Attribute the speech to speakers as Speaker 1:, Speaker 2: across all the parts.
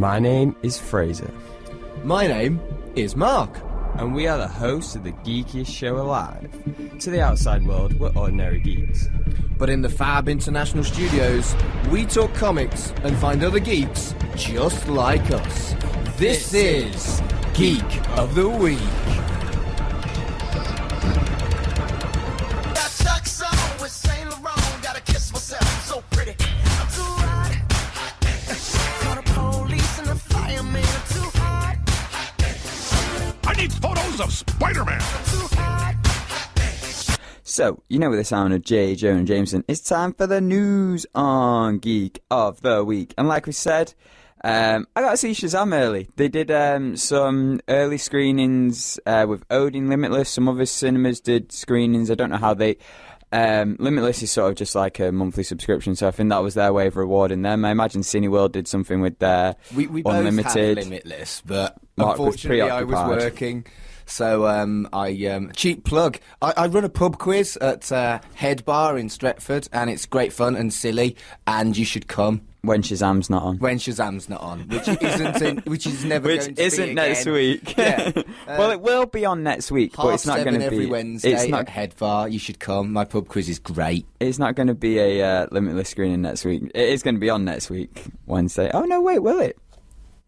Speaker 1: My name is Fraser.
Speaker 2: My name is Mark.
Speaker 1: And we are the hosts of the geekiest show alive. To the outside world, we're ordinary geeks.
Speaker 2: But in the Fab International Studios, we talk comics and find other geeks just like us. This is Geek of the Week.
Speaker 3: Of Spider-Man.
Speaker 4: So, you know, with the sound of J. Jonah Jameson, it's time for the news on Geek of the Week. And like we said, I got to see Shazam early. They did some early screenings with Odin Limitless. Some other cinemas did screenings. I don't know how they... Limitless is sort of just like a monthly subscription, so I think that was their way of rewarding them. I imagine Cineworld did something with their
Speaker 2: we
Speaker 4: Unlimited.
Speaker 2: Both have Limitless, but
Speaker 4: Mark
Speaker 2: unfortunately I was working. So cheap plug. I run a pub quiz at Head Bar in Stretford, and it's great fun and silly, and you should come.
Speaker 4: When Shazam's not on.
Speaker 2: When Shazam's not on, which is never
Speaker 4: which
Speaker 2: going to
Speaker 4: isn't
Speaker 2: be
Speaker 4: next
Speaker 2: again.
Speaker 4: week.
Speaker 2: Yeah.
Speaker 4: Well, it will be on next week, but it's not going to be
Speaker 2: every Wednesday
Speaker 4: it's not,
Speaker 2: at Head Bar. You should come. My pub quiz is great.
Speaker 4: It's not going to be a Limitless screening next week. It is going to be on next week, Wednesday. Oh no, wait, will it?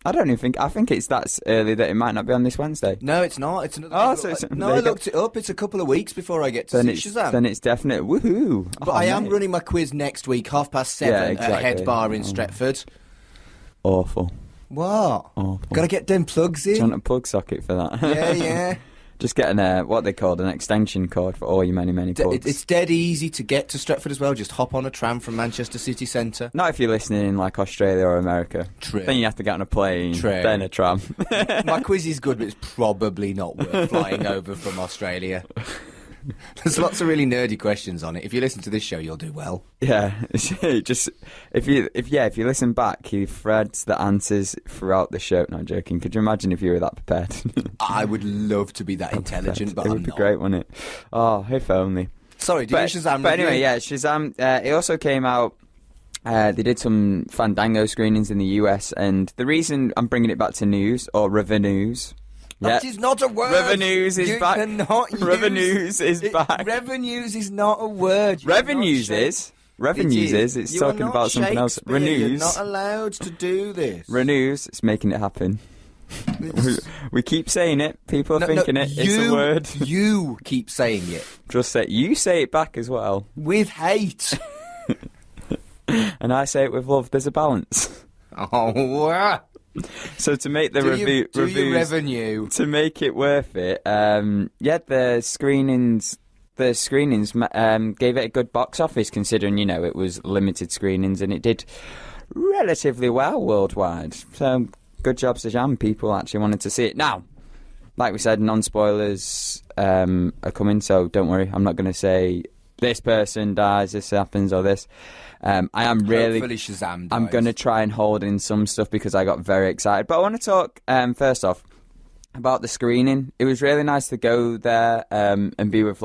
Speaker 4: I don't even think. I think it's that early that it might not be on this Wednesday.
Speaker 2: No, it's not. It's another.
Speaker 4: Oh, so
Speaker 2: I looked it up. It's a couple of weeks before I get to see Shazam.
Speaker 4: Then it's definite. Woohoo!
Speaker 2: But I am running my quiz next week, 7:30 at Head Bar in Stretford.
Speaker 4: Awful.
Speaker 2: What?
Speaker 4: Awful.
Speaker 2: Gotta get them plugs in.
Speaker 4: Do you want a plug socket for that?
Speaker 2: Yeah.
Speaker 4: Just getting what they called an extension cord for all your many plugs.
Speaker 2: It's dead easy to get to Stretford as well. Just hop on a tram from Manchester city centre.
Speaker 4: Not if you're listening in like Australia or America.
Speaker 2: True.
Speaker 4: Then you have to get on a plane, then a tram.
Speaker 2: My quiz is good, but it's probably not worth flying over from Australia. There's lots of really nerdy questions on it. If you listen to this show, you'll do well.
Speaker 4: Yeah, just if you listen back, he threads the answers throughout the show. No, I'm joking. Could you imagine if you were that prepared?
Speaker 2: I would love to be that intelligent, but
Speaker 4: it would be great, wouldn't it? Oh, if only.
Speaker 2: Sorry, do you Shazam?
Speaker 4: But anyway, yeah, Shazam. It also came out. They did some Fandango screenings in the US, and the reason I'm bringing it back to news or revenues.
Speaker 2: That is not a word.
Speaker 4: Revenues is back. Revenues is back.
Speaker 2: Revenues is not a word.
Speaker 4: Revenues is. Revenues is. It's talking about something else. Renews.
Speaker 2: You're not allowed to do this.
Speaker 4: Renews. It's making it happen. We keep saying it. People are thinking it. It's a word.
Speaker 2: You keep saying it.
Speaker 4: Just say. You say it back as well.
Speaker 2: With hate.
Speaker 4: And I say it with love. There's a balance.
Speaker 2: Oh.
Speaker 4: So to make the reviews,
Speaker 2: revenue,
Speaker 4: to make it worth it, the screenings gave it a good box office considering it was limited screenings, and it did relatively well worldwide. So good job, Shazam. People actually wanted to see it. Now, like we said, non-spoilers are coming, so don't worry. I'm not going to say this person dies, this happens, or this. I am really.
Speaker 2: Hopefully Shazam dies.
Speaker 4: I'm going to try and hold in some stuff because I got very excited. But I want to talk first off about the screening. It was really nice to go there and be with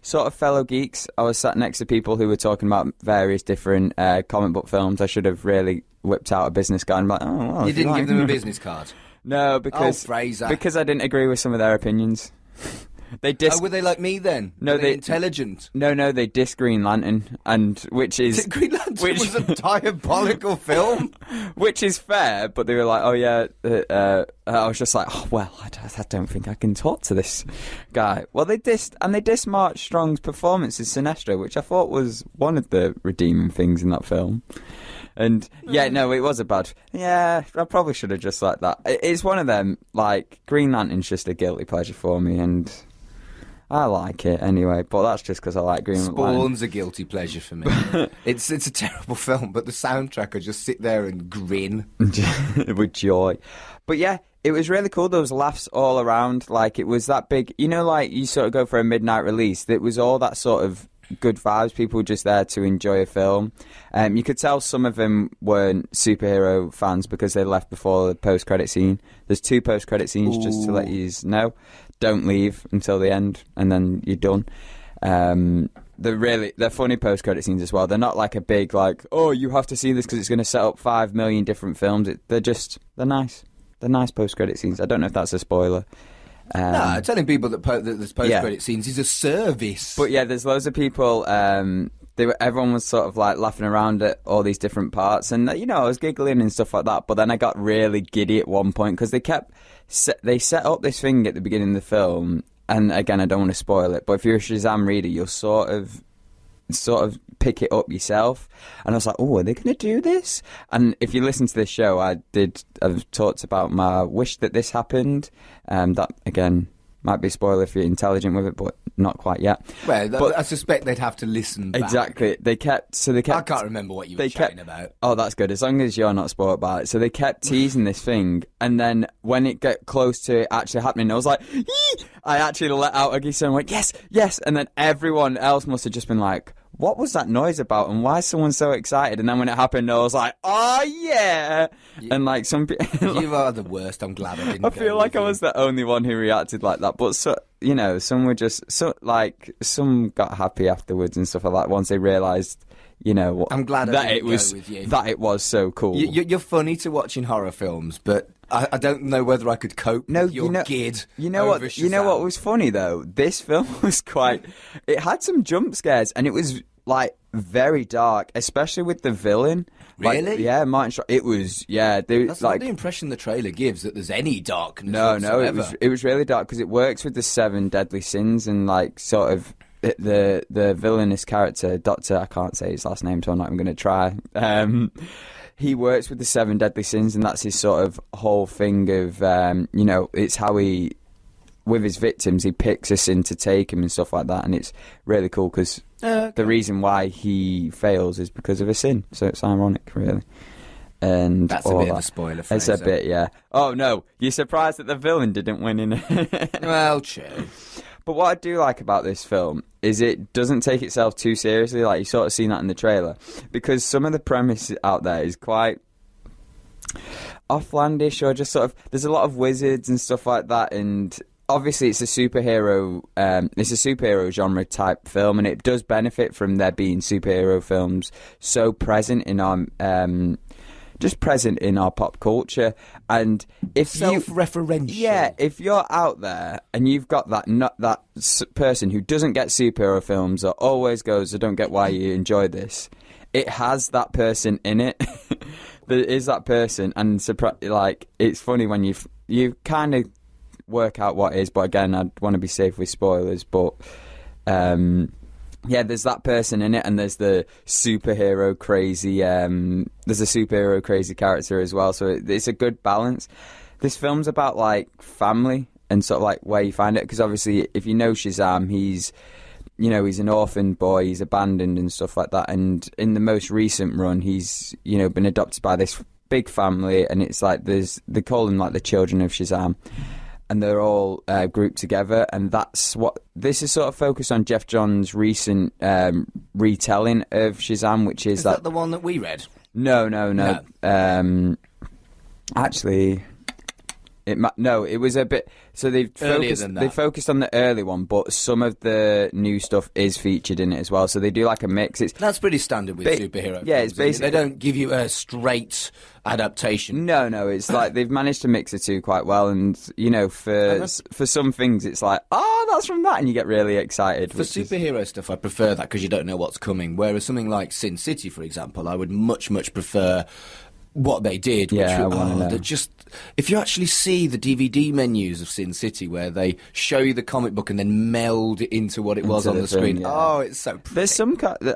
Speaker 4: sort of fellow geeks. I was sat next to people who were talking about various different comic book films. I should have really whipped out a business card and be like, oh, well.
Speaker 2: You didn't give them a business card?
Speaker 4: No, because
Speaker 2: Fraser.
Speaker 4: Because I didn't agree with some of their opinions.
Speaker 2: Were they like me then?
Speaker 4: No,
Speaker 2: were they intelligent.
Speaker 4: No, they dissed Green Lantern, which is
Speaker 2: Green Lantern was a diabolical film,
Speaker 4: which is fair. But they were like, "Oh yeah," I was just like, "Oh well, I don't think I can talk to this guy." Well, they dissed Mark Strong's performance as Sinestro, which I thought was one of the redeeming things in that film. And it was a bad. Yeah, I probably should have just like that. It's one of them. Like Green Lantern's just a guilty pleasure for me, and I like it anyway, but that's just because I like Green Lantern.
Speaker 2: Spawn's a guilty pleasure for me. It's a terrible film, but the soundtrack, I just sit there and grin.
Speaker 4: With joy. But yeah, it was really cool. There was laughs all around. Like, it was that big... you sort of go for a midnight release. It was all that sort of good vibes. People were just there to enjoy a film. You could tell some of them weren't superhero fans because they left before the post-credit scene. There's 2 post-credit scenes, just to let you know. Don't leave until the end, and then you're done. they're funny post-credit scenes as well. They're not like a big like, oh, you have to see this because it's going to set up 5 million different films. They're nice. They're nice post-credit scenes. I don't know if that's a spoiler.
Speaker 2: No, telling people that there's post-credit scenes is a service.
Speaker 4: But yeah, there's loads of people. Everyone was sort of like laughing around at all these different parts, and I was giggling and stuff like that. But then I got really giddy at one point because they set up this thing at the beginning of the film, and again, I don't want to spoil it. But if you're a Shazam reader, you'll sort of pick it up yourself. And I was like, oh, are they going to do this? And if you listen to this show, I've talked about my wish that this happened. That, again, might be a spoiler if you're intelligent with it, but not quite yet.
Speaker 2: Well, I suspect they'd have to listen back.
Speaker 4: Exactly. They kept... I
Speaker 2: can't remember what you were chatting about.
Speaker 4: Oh, that's good, as long as you're not spoiled about it. So they kept teasing this thing, and then when it got close to it actually happening, I was like, yee! I actually let out a geese and went, yes, yes! And then everyone else must have just been like, what was that noise about, and why is someone so excited? And then when it happened, I was like, oh yeah! And like some people...
Speaker 2: You are the worst, I'm glad I didn't
Speaker 4: I feel like I was the only one who reacted like that, but some were just... some got happy afterwards and stuff like that once they realised,
Speaker 2: I'm glad
Speaker 4: that it was so cool.
Speaker 2: You're funny to watch in horror films, but I don't know whether I could cope with your gid.
Speaker 4: You know what was funny though? This film was quite... It had some jump scares, and it was like very dark, especially with the villain.
Speaker 2: Really?
Speaker 4: Yeah, Martin Short. It was,
Speaker 2: That's not the impression the trailer gives, that there's any darkness whatsoever.
Speaker 4: it was really dark because it works with the 7 deadly sins, and like sort of the villainous character, Doctor, I can't say his last name, so I'm not even going to try. He works with the 7 deadly sins, and that's his sort of whole thing of, it's how he, with his victims, he picks a sin to take him and stuff like that, and it's really cool because the reason why he fails is because of a sin, so it's ironic, really. And
Speaker 2: that's a bit of a spoiler phrase.
Speaker 4: It's a bit, yeah. Oh no, you're surprised that the villain didn't win in it.
Speaker 2: Well, true.
Speaker 4: But what I do like about this film is it doesn't take itself too seriously. Like, you sort of seen that in the trailer, because some of the premise out there is quite offlandish, or just sort of, there's a lot of wizards and stuff like that, and obviously it's a superhero genre type film, and it does benefit from there being superhero films so present in our present in our pop culture. And if
Speaker 2: self-referential,
Speaker 4: if you're out there and you've got that person who doesn't get superhero films, or always goes, I don't get why you enjoy this, it has that person in it. There is that person, and it's funny when you kind of work out what it is, but again, I'd want to be safe with spoilers, but there's that person in it, and there's the superhero crazy character as well, so it's a good balance. This film's about like family and sort of like where you find it, because obviously if you know Shazam, he's an orphan boy, he's abandoned and stuff like that, and in the most recent run he's been adopted by this big family, and it's like they call them like the children of Shazam, and they're all grouped together, and that's what this is sort of focused on. Jeff Johns' recent retelling of Shazam, which is
Speaker 2: that the one that we read?
Speaker 4: No. Actually, it was a bit. So they focused on the early one, but some of the new stuff is featured in it as well. So they do like a mix.
Speaker 2: That's pretty standard with superhero.
Speaker 4: Yeah,
Speaker 2: films.
Speaker 4: it's basically,
Speaker 2: they don't give you a straight adaptation.
Speaker 4: No, it's like they've managed to mix the two quite well, and for some things it's like, that's from that, and you get really excited.
Speaker 2: For superhero stuff, I prefer that because you don't know what's coming. Whereas something like Sin City, for example, I would much prefer what they did. If you actually see the DVD menus of Sin City, where they show you the comic book and then meld it into what it was on the screen, it's so pretty.
Speaker 4: There's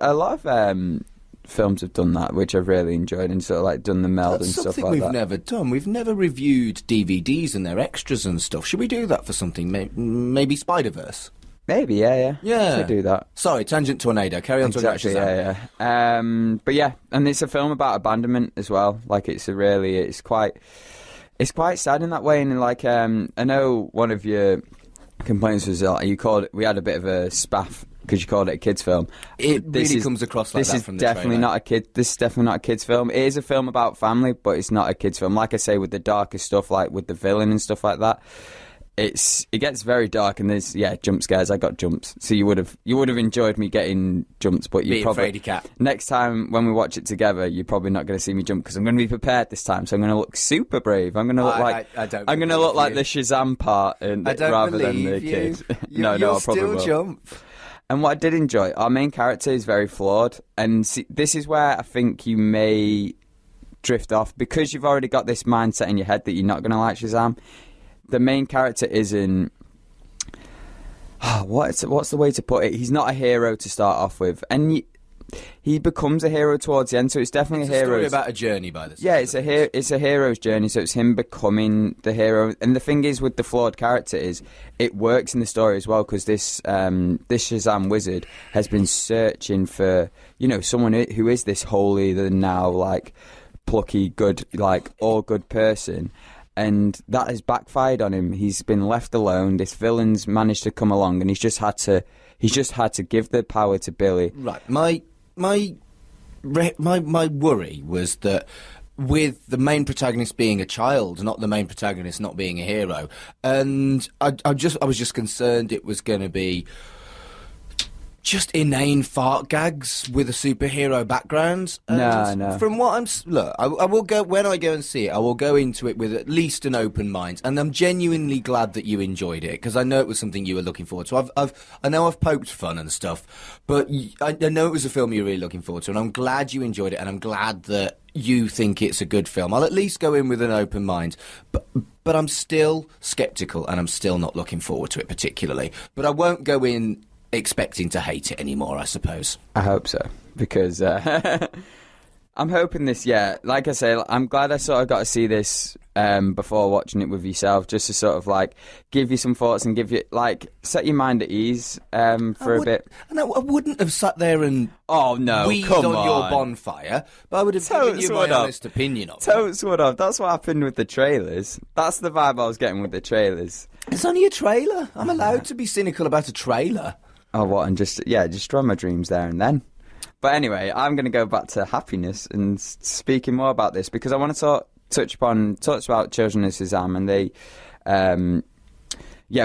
Speaker 4: a lot of films have done that, which I've really enjoyed, and sort of like done the meld and stuff like that.
Speaker 2: Something we've never done. We've never reviewed DVDs and their extras and stuff. Should we do that for something? Maybe Spider-Verse?
Speaker 4: Maybe, yeah. Should do that.
Speaker 2: Sorry, tangent tornado. Carry on.
Speaker 4: Exactly, but yeah, and it's a film about abandonment as well. Like it's quite sad in that way. And like, I know one of your complaints was we had a bit of a spaff because you called it a kids' film.
Speaker 2: It really comes across like that from the trailer.
Speaker 4: This is definitely not a kids' film. It is a film about family, but it's not a kids' film. Like I say, with the darker stuff, like with the villain and stuff like that. it gets very dark, and there's jump scares. I got jumps, so you would have enjoyed me getting jumps, but you probably
Speaker 2: fraidy cat.
Speaker 4: Next time when we watch it together, you're probably not going to see me jump because I'm going to be prepared this time. So I'm going to look super brave. I'm going to look I'm going to look like the Shazam part, rather than the kid.
Speaker 2: No,
Speaker 4: I probably
Speaker 2: still
Speaker 4: will.
Speaker 2: Jump.
Speaker 4: And what I did enjoy, our main character is very flawed, and this is where I think you may drift off because you've already got this mindset in your head that you're not going to like Shazam. The main character isn't. What's the way to put it? He's not a hero to start off with, and he becomes a hero towards the end. So it's definitely a hero.
Speaker 2: Story about a journey by the.
Speaker 4: Yeah, it's a hero's journey. So it's him becoming the hero. And the thing is, with the flawed character, is it works in the story as well because this Shazam wizard has been searching for someone who is this holier than now like plucky good like all good person. And that has backfired on him. He's been left alone. This villain's managed to come along, and he's just had to give the power to Billy.
Speaker 2: Right. My worry was that with the main protagonist being a child, not the main protagonist not being a hero, and I was just concerned it was going to be just inane fart gags with a superhero background.
Speaker 4: No.
Speaker 2: From what I will go when I go and see it. I will go into it with at least an open mind, and I'm genuinely glad that you enjoyed it because I know it was something you were looking forward to. I know I've poked fun and stuff, but I know it was a film you're really looking forward to, and I'm glad you enjoyed it, and I'm glad that you think it's a good film. I'll at least go in with an open mind, but I'm still sceptical, and I'm still not looking forward to it particularly. But I won't go in expecting to hate it anymore, I suppose.
Speaker 4: I hope so, because I'm hoping this, like I say, I'm glad I sort of got to see this before watching it with yourself, just to sort of like give you some thoughts and give you like set your mind at ease for a bit.
Speaker 2: No, I wouldn't have sat there and weed
Speaker 4: come
Speaker 2: on your bonfire, but I would have given you my honest opinion of it.
Speaker 4: Totes would have. That's what happened with the trailers. That's the vibe I was getting with the trailers.
Speaker 2: It's only a trailer. I'm allowed to be cynical about a trailer.
Speaker 4: Oh, what? And just destroy my dreams there and then. But anyway, I'm going to go back to happiness and speaking more about this because I want to touch about children of Shazam, and they,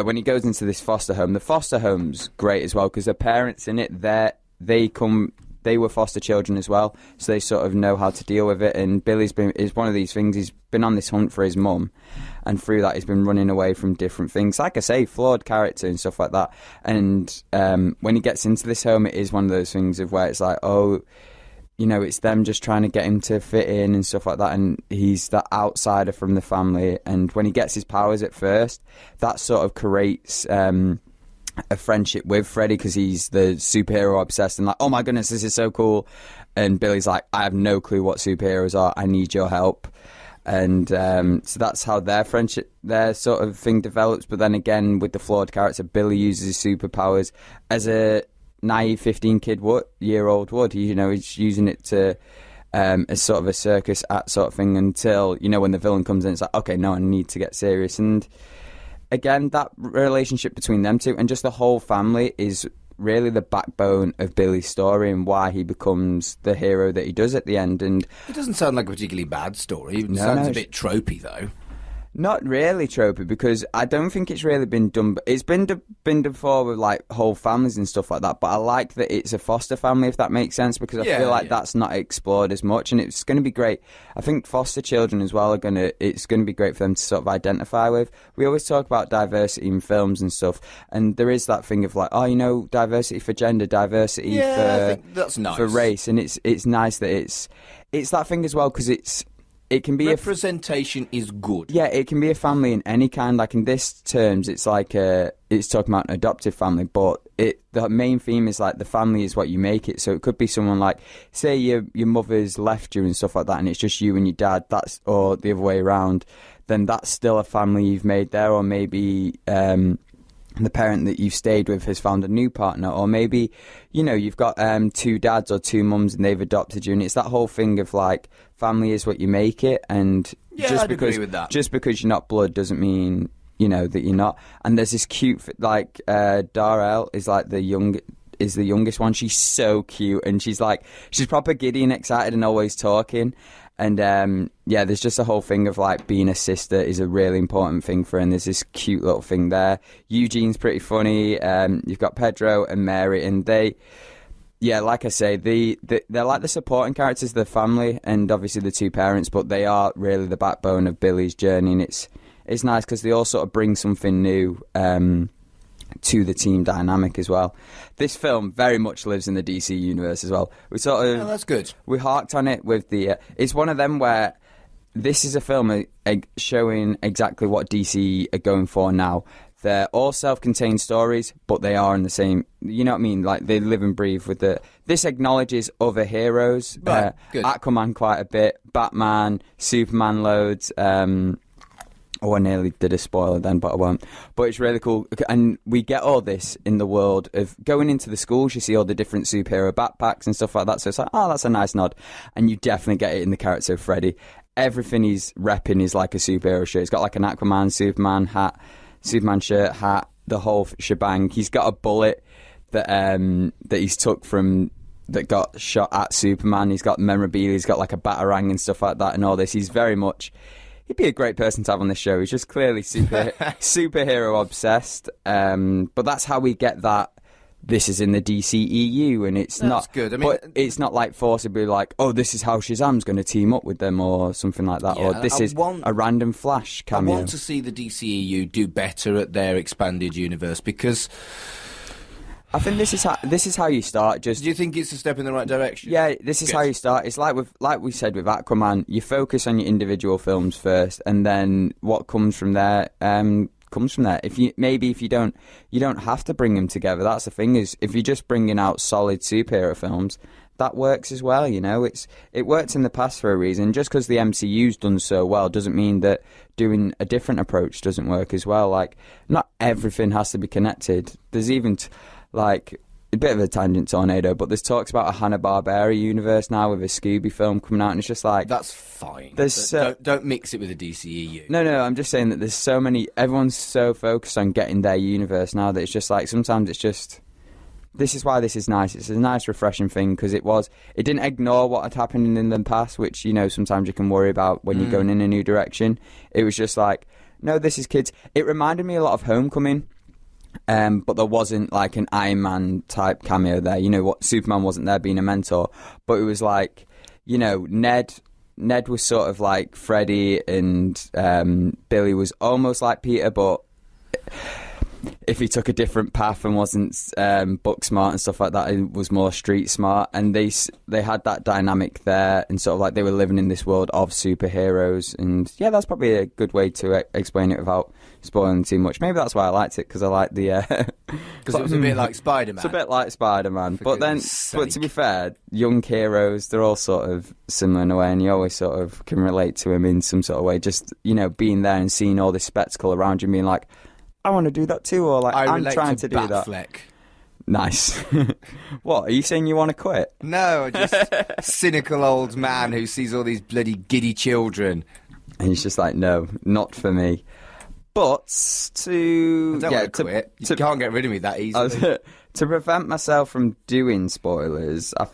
Speaker 4: when he goes into this foster home, the foster home's great as well because the parents in it, they were foster children as well, so they sort of know how to deal with it. And Billy's is one of these things. He's been on this hunt for his mum, and through that, he's been running away from different things. Like I say, flawed character and stuff like that. And when he gets into this home, it is one of those things of where it's like, it's them just trying to get him to fit in and stuff like that. And he's that outsider from the family. And when he gets his powers at first, that sort of creates a friendship with Freddy because he's the superhero obsessed and like, oh my goodness, this is so cool. And Billy's like, I have no clue what superheroes are. I need your help. And so that's how their friendship, their sort of thing develops. But then again, with the flawed character, Billy uses his superpowers as a naive 15-year-old would. He's using it to as sort of a circus act sort of thing until, when the villain comes in, it's like, okay, no, I need to get serious. And again, that relationship between them two and just the whole family is really the backbone of Billy's story and why he becomes the hero that he does at the end. And
Speaker 2: it doesn't sound like a particularly bad story. It sounds a bit tropey, though.
Speaker 4: Not really tropey, because I don't think it's really been done. It's been done before with like whole families and stuff like that. But I like that it's a foster family, if that makes sense, because I feel like that's not explored as much, and it's going to be great. I think foster children as well it's going to be great for them to sort of identify with. We always talk about diversity in films and stuff, and there is that thing of like, diversity for gender, diversity
Speaker 2: I think that's nice.
Speaker 4: For race, and it's nice that it's that thing as well, because it can be
Speaker 2: representation is good.
Speaker 4: Yeah, it can be a family in any kind. Like in this terms, it's like it's talking about an adoptive family, but the main theme is like the family is what you make it. So it could be someone like, say your mother's left you and stuff like that, and it's just you and your dad. Or the other way around. Then that's still a family you've made there, or maybe the parent that you've stayed with has found a new partner, or maybe you've got two dads or two mums and they've adopted you, and it's that whole thing of like family is what you make it, and
Speaker 2: I'd agree with that.
Speaker 4: Just because you're not blood doesn't mean that you're not. And there's this cute like Darrell is like the youngest one. She's so cute, and she's proper giddy and excited and always talking. And there's just a whole thing of like being a sister is a really important thing for her, and there's this cute little thing there. Eugene's pretty funny. You've got Pedro and Mary, and like I say, they're like the supporting characters of the family, and obviously the two parents, but they are really the backbone of Billy's journey, and it's nice because they all sort of bring something new to the team dynamic as well. This film very much lives in the DC universe as well. We sort of
Speaker 2: that's good.
Speaker 4: We harked on it with the. It's one of them where this is a film showing exactly what DC are going for now. They're all self-contained stories, but they are in the same. You know what I mean? Like they live and breathe with the. This acknowledges other heroes.
Speaker 2: Right, good.
Speaker 4: Aquaman quite a bit. Batman, Superman loads. I nearly did a spoiler then, but I won't. But it's really cool. And we get all this in the world of going into the schools. You see all the different superhero backpacks and stuff like that. So it's like, oh, that's a nice nod. And you definitely get it in the character of Freddy. Everything he's repping is like a superhero shirt. He's got like an Aquaman, Superman hat, Superman shirt, hat, the whole shebang. He's got a bullet that he's took from... that got shot at Superman. He's got memorabilia. He's got like a batarang and stuff like that and all this. He's very much... He'd be a great person to have on this show. He's just clearly superhero obsessed. But that's how we get that this is in the DCEU, and it's not
Speaker 2: good. I mean,
Speaker 4: but it's not like forcibly like, oh, this is how Shazam's going to team up with them or something like that. Or this is a random Flash cameo.
Speaker 2: I want to see the DCEU do better at their expanded universe because...
Speaker 4: I think this is how you start. Just
Speaker 2: do you think it's a step in the right direction?
Speaker 4: Yeah, this is how you start. It's like we said with Aquaman. You focus on your individual films first, and then what comes from there comes from there. If you don't have to bring them together. That's the thing is if you're just bringing out solid superhero films, that works as well. You know, it worked in the past for a reason. Just because the MCU's done so well doesn't mean that doing a different approach doesn't work as well. Like not everything has to be connected. There's even like a bit of a tangent tornado, but there's talks about a Hanna-Barbera universe now with a Scooby film coming out, and it's just like
Speaker 2: that's fine. Don't mix it with the DCEU.
Speaker 4: No, I'm just saying that there's so many. Everyone's so focused on getting their universe now that it's just like sometimes it's just. This is why this is nice. It's a nice, refreshing thing because it didn't ignore what had happened in the past, which sometimes you can worry about when you're going in a new direction. It was just like, no, this is kids. It reminded me a lot of Homecoming. But there wasn't like an Iron Man type cameo there. What Superman wasn't there being a mentor, but it was like, Ned was sort of like Freddy, and Billy was almost like Peter, but if he took a different path and wasn't book smart and stuff like that, it was more street smart. And they had that dynamic there, and sort of like they were living in this world of superheroes. And yeah, that's probably a good way to explain it without spoiling too much. Maybe that's why I liked it, because I liked the
Speaker 2: because it was a bit like Spider-Man.
Speaker 4: It's a bit like Spider-Man, but to be fair, young heroes, they're all sort of similar in a way, and you always sort of can relate to him in some sort of way. Just being there and seeing all this spectacle around you, and being like, I want to do that too, or like I'm trying to do that.
Speaker 2: Batfleck.
Speaker 4: Nice. What, are you saying you want to quit?
Speaker 2: No, just cynical old man who sees all these bloody giddy children.
Speaker 4: And he's just like, no, not for me. But
Speaker 2: I don't want to quit. You can't get rid of me that easily.
Speaker 4: To prevent myself from doing spoilers, I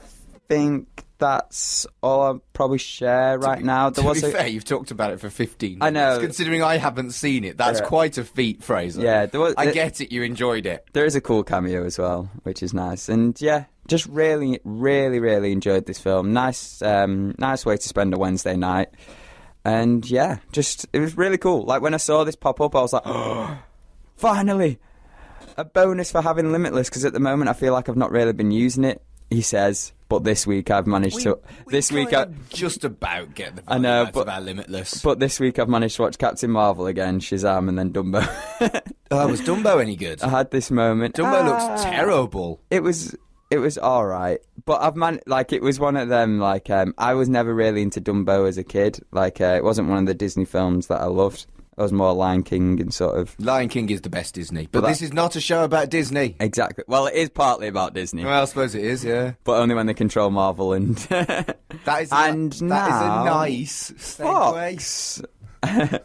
Speaker 4: think that's all I'll probably share right now.
Speaker 2: To be fair, you've talked about it for 15 minutes.
Speaker 4: I know.
Speaker 2: Considering I haven't seen it, that's quite a feat, Fraser.
Speaker 4: Yeah,
Speaker 2: I get it, you enjoyed it.
Speaker 4: There is a cool cameo as well, which is nice. And yeah, just really, really, really enjoyed this film. Nice way to spend a Wednesday night. And yeah, it was really cool. Like when I saw this pop up, I was like, oh, finally! A bonus for having Limitless, because at the moment I feel like I've not really been using it, he says. But this week I've managed to. This week I
Speaker 2: just about get the value out of our Limitless.
Speaker 4: But this week I've managed to watch Captain Marvel again, Shazam, and then Dumbo.
Speaker 2: Was Dumbo any good?
Speaker 4: I had this moment.
Speaker 2: Dumbo looks terrible.
Speaker 4: It was all right, but it was one of them. Like I was never really into Dumbo as a kid. Like it wasn't one of the Disney films that I loved. I was more Lion King and sort of...
Speaker 2: Lion King is the best Disney. But this is not a show about Disney.
Speaker 4: Exactly. Well, it is partly about Disney.
Speaker 2: Well, I suppose it is, yeah.
Speaker 4: But only when they control Marvel and...
Speaker 2: that is a nice segue.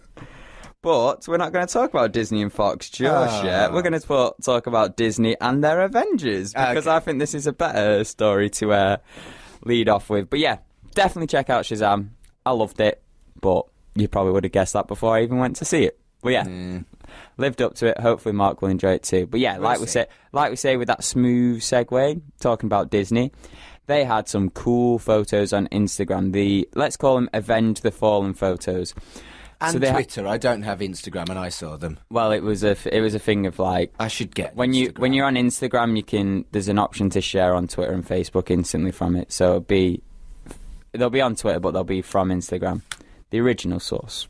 Speaker 4: But we're not going to talk about Disney and Fox just yet. We're going to talk about Disney and their Avengers, because I think this is a better story to lead off with. But yeah, definitely check out Shazam. I loved it, but you probably would have guessed that before I even went to see it. But yeah, lived up to it. Hopefully Mark will enjoy it too. But yeah, like we say with that smooth segue, talking about Disney, they had some cool photos on Instagram. Let's call them Avenger the Fallen photos.
Speaker 2: And Twitter. I don't have Instagram, and I saw them.
Speaker 4: Well, it was a thing of like,
Speaker 2: I should get
Speaker 4: when you're on Instagram, there's an option to share on Twitter and Facebook instantly from it. So they'll be on Twitter, but they'll be from Instagram, the original source.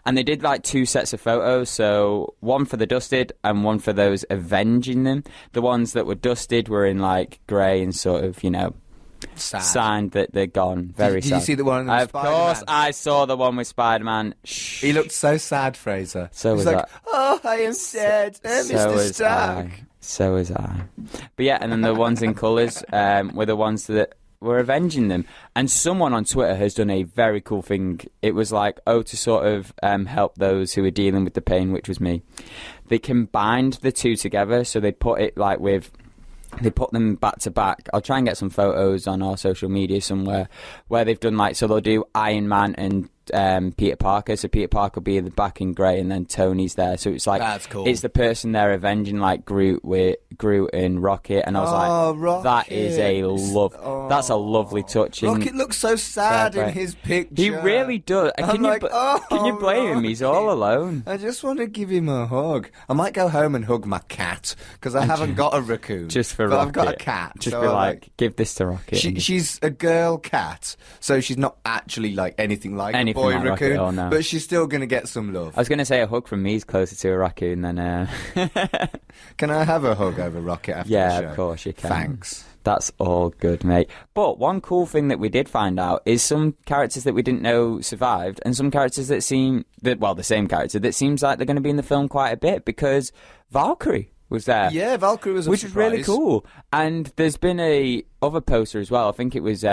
Speaker 4: And they did like 2 sets of photos, so one for the dusted and one for those avenging them. The ones that were dusted were in like grey and sort of,
Speaker 2: sad.
Speaker 4: Signed that they're gone. Very sad.
Speaker 2: Did you see the one with Spider-Man?
Speaker 4: Of course, I saw the one with Spider-Man. Shh.
Speaker 2: He looked so sad, Fraser.
Speaker 4: So
Speaker 2: was
Speaker 4: like,
Speaker 2: I. Oh, I am sad. Mr. Stark.
Speaker 4: So was I. But yeah, and then the ones in colours were the ones that were avenging them. And someone on Twitter has done a very cool thing. It was like, to sort of help those who are dealing with the pain, which was me. They combined the two together, so they put it like they put them back to back. I'll try and get some photos on our social media somewhere where they've done like, so they'll do Iron Man and Peter Parker. So Peter Parker will be in the back in grey, and then Tony's there. So it's like,
Speaker 2: that's cool.
Speaker 4: It's the person they're avenging, like Groot and Rocket. And I was like,
Speaker 2: Rocket.
Speaker 4: that is that's a lovely touch.
Speaker 2: Rocket looks so sad in his picture.
Speaker 4: He really does. Can you blame him? He's all alone.
Speaker 2: I just want to give him a hug. I might go home and hug my cat, because I haven't got a raccoon.
Speaker 4: Just for
Speaker 2: but
Speaker 4: Rocket.
Speaker 2: I've got a cat.
Speaker 4: Just
Speaker 2: so
Speaker 4: be like, give this to Rocket.
Speaker 2: She's a girl cat, so she's not actually like anything like a boy
Speaker 4: like
Speaker 2: raccoon,
Speaker 4: Rocket, no.
Speaker 2: but she's still going to get some love.
Speaker 4: I was going to say a hug from me is closer to a raccoon than...
Speaker 2: Can I have a hug over Rocket after the show?
Speaker 4: Yeah, of course you can.
Speaker 2: Thanks.
Speaker 4: That's all good, mate. But one cool thing that we did find out is some characters that we didn't know survived, and some characters that the same character that seems like they're going to be in the film quite a bit, because Valkyrie was there.
Speaker 2: Yeah, Valkyrie was a
Speaker 4: which
Speaker 2: surprise.
Speaker 4: is really cool. And there's been a other poster as well. I think it was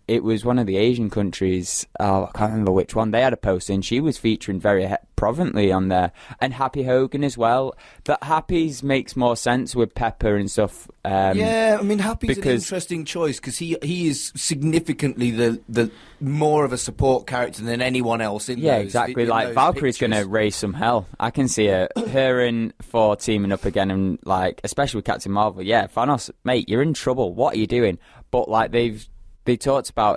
Speaker 4: it was one of the Asian countries. I can't remember which one. They had a poster, and she was featuring very prominently on there. And Happy Hogan as well. That Happy's makes more sense with Pepper and stuff.
Speaker 2: Yeah, I mean, Happy's an interesting choice, because he is significantly the more of a support character than anyone else in
Speaker 4: Yeah,
Speaker 2: those,
Speaker 4: exactly.
Speaker 2: in
Speaker 4: Like,
Speaker 2: those
Speaker 4: Valkyrie's
Speaker 2: pictures.
Speaker 4: going to raise some hell. I can see her and Thor teaming up again, and like, especially with Captain Marvel. Yeah, Thanos, mate, you're in trouble. What are you doing? But like, they talked about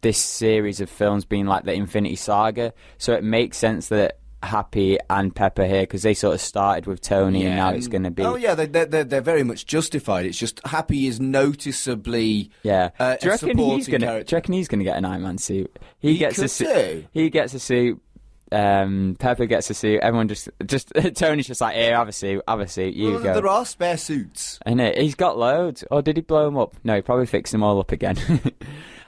Speaker 4: this series of films being like the Infinity Saga, so it makes sense that Happy and Pepper here, because they sort of started with Tony, and now it's going to be...
Speaker 2: Oh yeah, they're very much justified. It's just Happy is noticeably
Speaker 4: do you reckon he's going to get an Iron Man suit? He gets a suit. He gets a suit. Pepper gets a suit. Everyone just Tony's just like, here, have a suit, you go.
Speaker 2: There are spare suits.
Speaker 4: And he's got loads. Or did he blow them up? No, he probably fixed them all up again.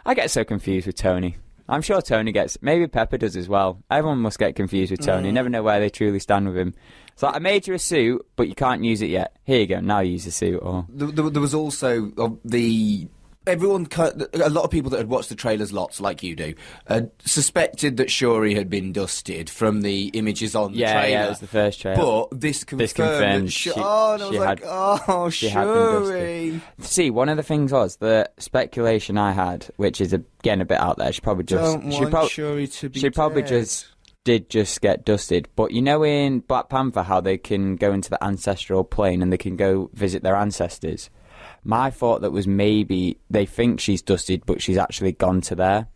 Speaker 4: I get so confused with Tony. I'm sure Tony maybe Pepper does as well. Everyone must get confused with Tony. You never know where they truly stand with him. It's like, I made you a suit, but you can't use it yet. Here you go, now use the suit. Or
Speaker 2: there was also a lot of people that had watched the trailers lots, like you do, suspected that Shuri had been dusted from the images on the trailer.
Speaker 4: Yeah, it was the first trailer.
Speaker 2: But this confirmed that
Speaker 4: she
Speaker 2: had been
Speaker 4: dusted. See, one of the things was the speculation I had, which is again a bit out there. She probably just get dusted. But you know, in Black Panther, how they can go into the ancestral plane and they can go visit their ancestors. My thought that was maybe they think she's dusted, but she's actually gone to there.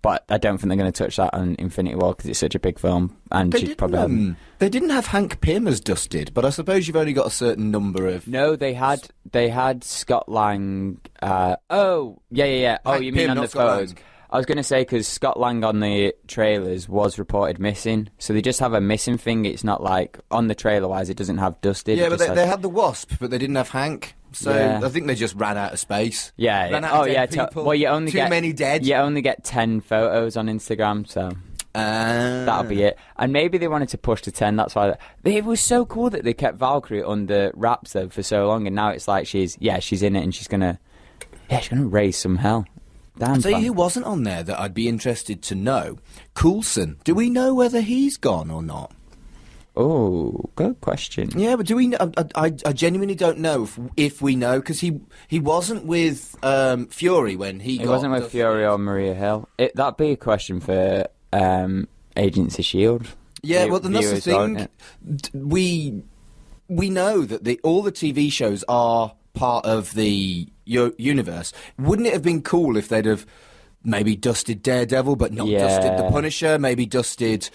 Speaker 4: But I don't think they're going to touch that on Infinity War, because it's such a big film, and she's probably
Speaker 2: they didn't have Hank Pym as dusted, but I suppose you've only got a certain number of.
Speaker 4: No, they had Scott Lang. Oh, yeah. Oh,
Speaker 2: Hank
Speaker 4: you mean
Speaker 2: Pym,
Speaker 4: on the
Speaker 2: not Scott
Speaker 4: photos?
Speaker 2: Lang.
Speaker 4: I was going to say, because Scott Lang on the trailers was reported missing, so they just have a missing thing. It's not like on the trailer-wise, it doesn't have dusted.
Speaker 2: Yeah, but they had the Wasp, but they didn't have Hank. So yeah. I think they just ran out of space.
Speaker 4: Yeah.
Speaker 2: Ran out of dead people.
Speaker 4: Well, you only
Speaker 2: Too many dead.
Speaker 4: You only get 10 photos on Instagram, so that'll be it. And maybe they wanted to push to 10. That's why it was so cool that they kept Valkyrie under wraps though for so long, and now it's like she's in it, and she's gonna raise some hell. Damn.
Speaker 2: I'll tell you who wasn't on there that I'd be interested to know. Coulson. Do we know whether he's gone or not?
Speaker 4: Oh, good question.
Speaker 2: Yeah, but do we? I genuinely don't know if we know, because he wasn't with Fury when he
Speaker 4: wasn't with Fury or Maria Hill. That'd be a question for Agents of S.H.I.E.L.D.
Speaker 2: Yeah, well, then that's the thing. We know that all the TV shows are part of the universe. Wouldn't it have been cool if they'd have maybe dusted Daredevil, but not dusted the Punisher? Maybe dusted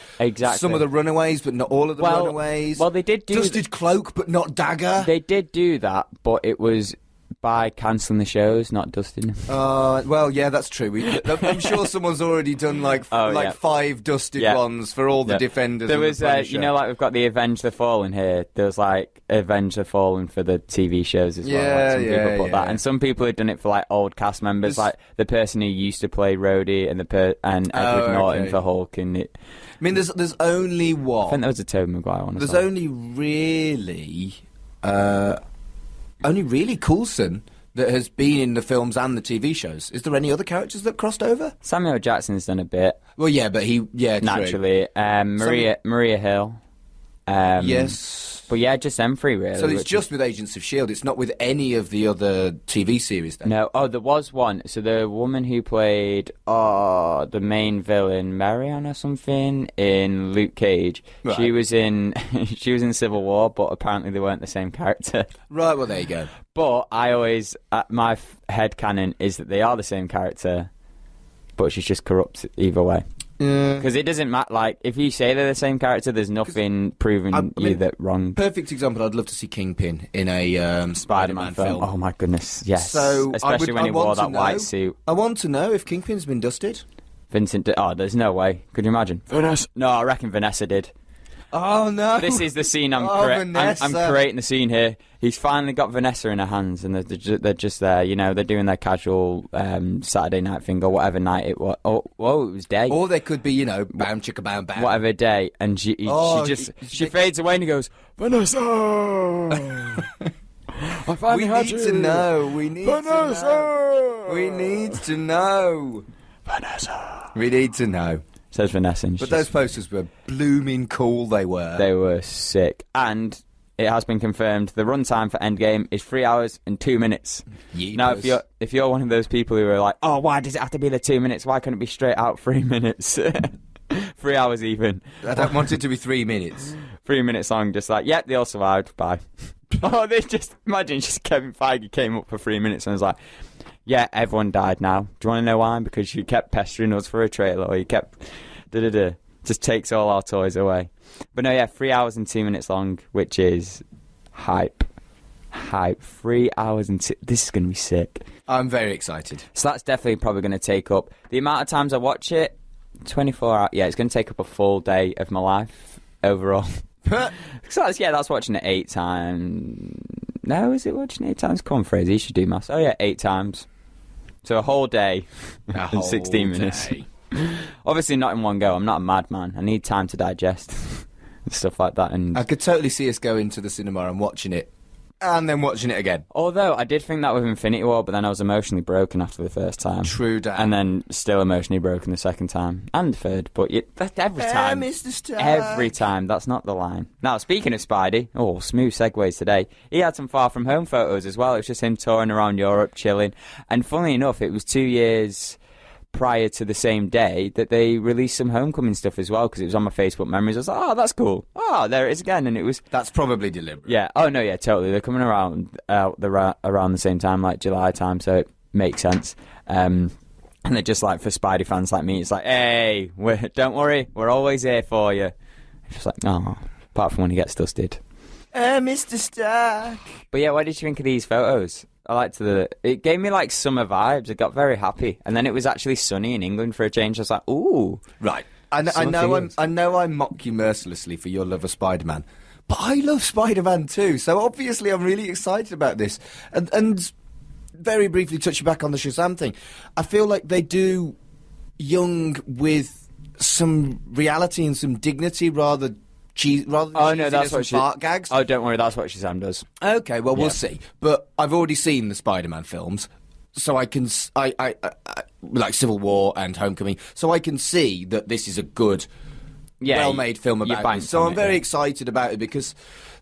Speaker 2: some of the Runaways, but not all of the Runaways.
Speaker 4: Well, they did
Speaker 2: dusted Cloak, but not Dagger.
Speaker 4: They did do that, but it was by cancelling the shows, not dusting them.
Speaker 2: Well, yeah, that's true. I'm sure someone's already done like 5 dusted ones for all the Defenders.
Speaker 4: There was,
Speaker 2: like
Speaker 4: we've got the Avenger the Fallen here. There was like Avenger the Fallen for the TV shows as well. Some people put that, and some people had done it for like old cast members, like the person who used to play Rhodey and Edward Norton for Hulk. And I
Speaker 2: mean, there's only one.
Speaker 4: I think there was a Tobey Maguire one.
Speaker 2: There's only really Coulson that has been in the films and the TV shows. Is there any other characters that crossed over?
Speaker 4: Samuel Jackson's done a bit.
Speaker 2: Well, yeah, but
Speaker 4: naturally. Maria Hill.
Speaker 2: Yes.
Speaker 4: But yeah, just them three, really.
Speaker 2: So it's just with Agents of S.H.I.E.L.D., it's not with any of the other TV series then?
Speaker 4: No. Oh, there was one. So the woman who played the main villain, Marianne or something, in Luke Cage, right. She was in Civil War, but apparently they weren't the same character.
Speaker 2: Right, well, there you go.
Speaker 4: But I always, my headcanon is that they are the same character, but she's just corrupt either way. Because it doesn't matter. Like, if you say they're the same character, there's nothing proving you that wrong.
Speaker 2: Perfect example. I'd love to see Kingpin in a Spider-Man film.
Speaker 4: Oh my goodness, yes.
Speaker 2: So
Speaker 4: especially when he wore that white suit.
Speaker 2: I want to know if Kingpin's been dusted.
Speaker 4: Vincent. There's no way. Could you imagine?
Speaker 2: Vanessa.
Speaker 4: No, I reckon Vanessa did.
Speaker 2: Oh no!
Speaker 4: This is the scene I'm creating the scene here. He's finally got Vanessa in her hands, and they're just there. You know, they're doing their casual Saturday night thing or whatever night it was. Oh, it was day.
Speaker 2: Or they could be, you know, bam chicka bam bam.
Speaker 4: Whatever day, and she fades away and he goes, Vanessa. I finally had you.
Speaker 2: We need to know. We need to know.
Speaker 4: Vanessa.
Speaker 2: We need to know.
Speaker 4: Says Vanessa.
Speaker 2: But those posters were blooming cool, they were.
Speaker 4: They were sick. And it has been confirmed the runtime for Endgame is 3 hours and 2 minutes.
Speaker 2: Yeepers.
Speaker 4: Now, if you're one of those people who are like, oh, why does it have to be the 2 minutes? Why couldn't it be straight out 3 minutes? 3 hours even.
Speaker 2: I don't want it to be 3 minutes.
Speaker 4: 3 minutes long, just like, yep, they all survived, bye. They just, imagine just Kevin Feige came up for 3 minutes and was like, yeah, everyone died now. Do you want to know why? Because you kept pestering us for a trailer, or you kept just takes all our toys away. But no, yeah, 3 hours and 2 minutes long, which is hype. 3 hours and this is going to be sick.
Speaker 2: I'm very excited.
Speaker 4: So that's definitely probably going to take up the amount of times I watch it. 24 hours. Yeah, it's going to take up a full day of my life overall. So that's watching it 8 times. No, is it watching 8 times? Come on, Fraser, you should do maths. Oh yeah, 8 times. So a whole day and 16 minutes. Obviously not in one go. I'm not a madman. I need time to digest and stuff like that. And
Speaker 2: I could totally see us going to the cinema and watching it, and then watching it again.
Speaker 4: Although I did think that with Infinity War, but then I was emotionally broken after the first time.
Speaker 2: True that.
Speaker 4: And then still emotionally broken the second time and the third. But that's every time.
Speaker 2: Mr. Stark.
Speaker 4: Every time. That's not the line. Now, speaking of Spidey, smooth segues today. He had some Far From Home photos as well. It was just him touring around Europe, chilling. And funnily enough, it was 2 years prior to the same day that they released some Homecoming stuff as well, because it was on my Facebook memories. I was like, oh, that's cool. Oh, there it is again. And it was...
Speaker 2: That's probably deliberate.
Speaker 4: Yeah. Oh, no, yeah, totally. They're coming around around the same time, like July time, so it makes sense. And they're just like, for Spidey fans like me, it's like, hey, don't worry, we're always here for you. It's just like, oh, apart from when he gets dusted.
Speaker 2: Mr. Stark.
Speaker 4: But yeah, what did you think of these photos? I liked it gave me like summer vibes. I got very happy, and then it was actually sunny in England for a change. I was like, ooh,
Speaker 2: right. I know I mock you mercilessly for your love of Spider-Man, but I love Spider-Man too. So obviously, I'm really excited about this. And very briefly, touching back on the Shazam thing, I feel like they do Young with some reality and some dignity rather than
Speaker 4: that's what
Speaker 2: fart gags.
Speaker 4: Oh, don't worry, that's what Shazam does.
Speaker 2: Okay, well, we'll see. But I've already seen the Spider-Man films, so I can... I like Civil War and Homecoming, so I can see that this is a good well-made film
Speaker 4: you
Speaker 2: about this. So I'm very excited about it because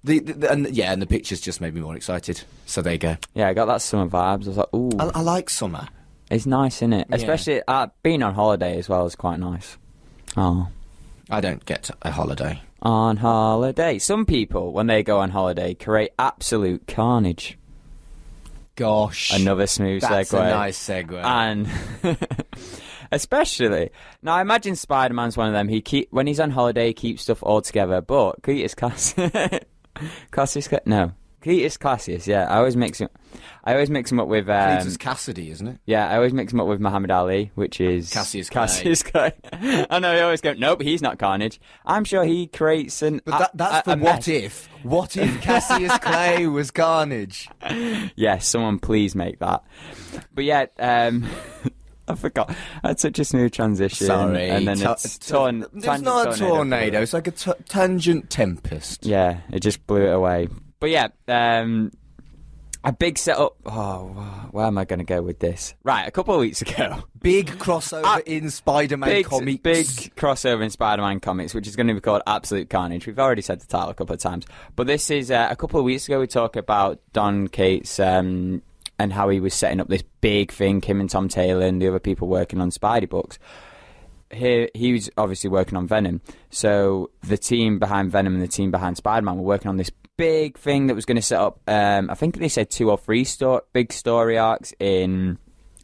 Speaker 2: and the pictures just made me more excited. So there you go.
Speaker 4: Yeah, I got that summer vibes. I was like, ooh.
Speaker 2: I like summer.
Speaker 4: It's nice, isn't it? Especially being on holiday as well is quite nice. Oh.
Speaker 2: I don't get a holiday.
Speaker 4: On holiday. Some people, when they go on holiday, create absolute carnage.
Speaker 2: Gosh.
Speaker 4: Another smooth segue.
Speaker 2: That's a nice segue.
Speaker 4: And especially, now I imagine Spider-Man's one of them. When he's on holiday, he keeps stuff all together. But Cletus Cassius, yeah. I always mix him up with
Speaker 2: Cletus Cassidy, isn't it?
Speaker 4: Yeah, I always mix him up with Muhammad Ali, which is
Speaker 2: Cassius
Speaker 4: Clay. I know, I always go, nope, he's not Carnage. I'm sure he creates
Speaker 2: But that's for what if. What if Cassius Clay was Carnage?
Speaker 4: Yes, someone please make that. But yeah, I forgot. I had such a smooth transition.
Speaker 2: Sorry.
Speaker 4: And then it's torn.
Speaker 2: It's not a tornado. It's like a tangent tempest.
Speaker 4: Yeah, it just blew it away. But yeah, a big setup. Oh, where am I going to go with this? Right, a couple of weeks ago.
Speaker 2: Big crossover in Spider-Man comics.
Speaker 4: Big crossover in Spider-Man comics, which is going to be called Absolute Carnage. We've already said the title a couple of times. But this is, a couple of weeks ago, we talked about Don Cates and how he was setting up this big thing, him and Tom Taylor and the other people working on Spidey books. Here, he was obviously working on Venom. So the team behind Venom and the team behind Spider-Man were working on this big thing that was going to set up, I think they said 2 or 3 big story arcs in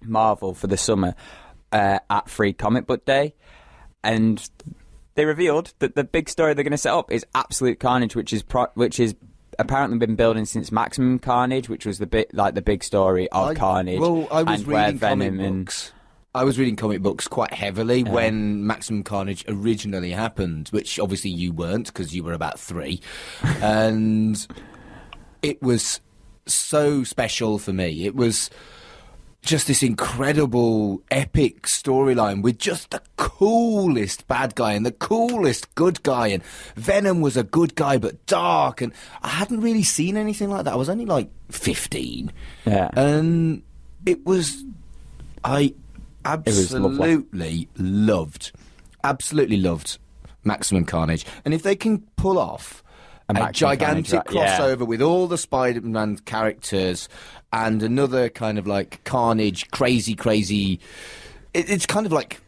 Speaker 4: Marvel for the summer at Free Comic Book Day. And they revealed that the big story they're going to set up is Absolute Carnage, which is apparently been building since Maximum Carnage, which was the big story of Carnage.
Speaker 2: Well, I was
Speaker 4: and
Speaker 2: reading comic books. I was reading comic books quite heavily when Maximum Carnage originally happened, which obviously you weren't because you were about 3. And it was so special for me. It was just this incredible, epic storyline with just the coolest bad guy and the coolest good guy. And Venom was a good guy but dark. And I hadn't really seen anything like that. I was only like 15.
Speaker 4: Yeah.
Speaker 2: And it was... Absolutely loved Maximum Carnage. And if they can pull off a gigantic crossover with all the Spider-Man characters and another kind of like Carnage, crazy... It's kind of like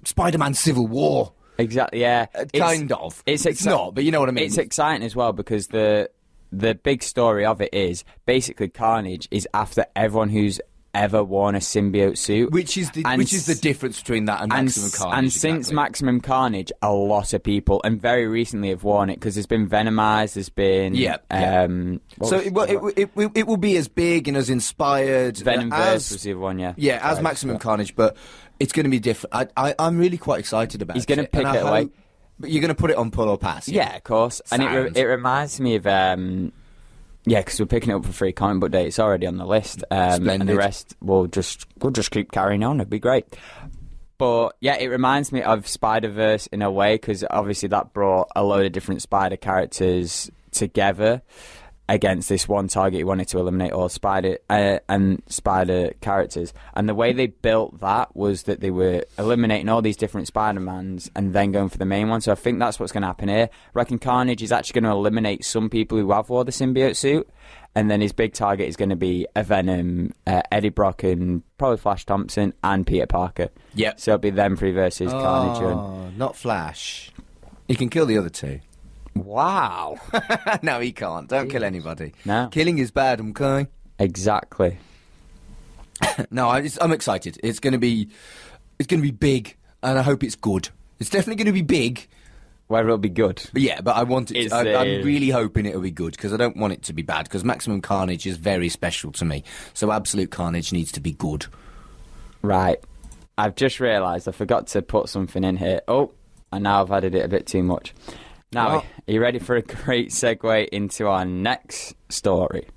Speaker 2: Spider-Man Civil War.
Speaker 4: Exactly, yeah.
Speaker 2: It's not, but you know what I mean.
Speaker 4: It's exciting as well because the big story of it is basically Carnage is after everyone who's ever worn a symbiote suit,
Speaker 2: which is the difference between that and Maximum Carnage.
Speaker 4: And since Maximum Carnage, a lot of people, and very recently, have worn it because there's been Venomized, there's been
Speaker 2: So it will be as big and as inspired.
Speaker 4: Venomverse was the other one,
Speaker 2: as Maximum Carnage, but it's going to be different. I'm really quite excited about it.
Speaker 4: He's going to pick it away.
Speaker 2: But you're going to put it on pull or pass.
Speaker 4: Yeah, of course. Sound. And it reminds me of. Yeah, because we're picking it up for Free Comic Book Day. It's already on the list. And the rest we'll just keep carrying on. It'd be great. But yeah, it reminds me of Spider-Verse in a way because obviously that brought a load of different Spider characters together against this one target. He wanted to eliminate all Spider characters. And the way they built that was that they were eliminating all these different Spider-Mans and then going for the main one. So I think that's what's going to happen here. I reckon Carnage is actually going to eliminate some people who have wore the symbiote suit. And then his big target is going to be a Venom, Eddie Brock, and probably Flash Thompson and Peter Parker.
Speaker 2: Yep.
Speaker 4: So it'll be them 3 versus Carnage.
Speaker 2: Oh, not Flash. He can kill the other 2.
Speaker 4: Wow.
Speaker 2: No, he can't. Don't kill anybody.
Speaker 4: No.
Speaker 2: Killing is bad, okay?
Speaker 4: Exactly.
Speaker 2: No, I'm excited. It's going to be big, and I hope it's good. It's definitely going to be big.
Speaker 4: Whether it'll be good.
Speaker 2: But I want it to, I'm really hoping it'll be good, because I don't want it to be bad, because Maximum Carnage is very special to me. So Absolute Carnage needs to be good.
Speaker 4: Right. I've just realised I forgot to put something in here. Oh, and now I've added it a bit too much. Now, are you ready for a great segue into our next story?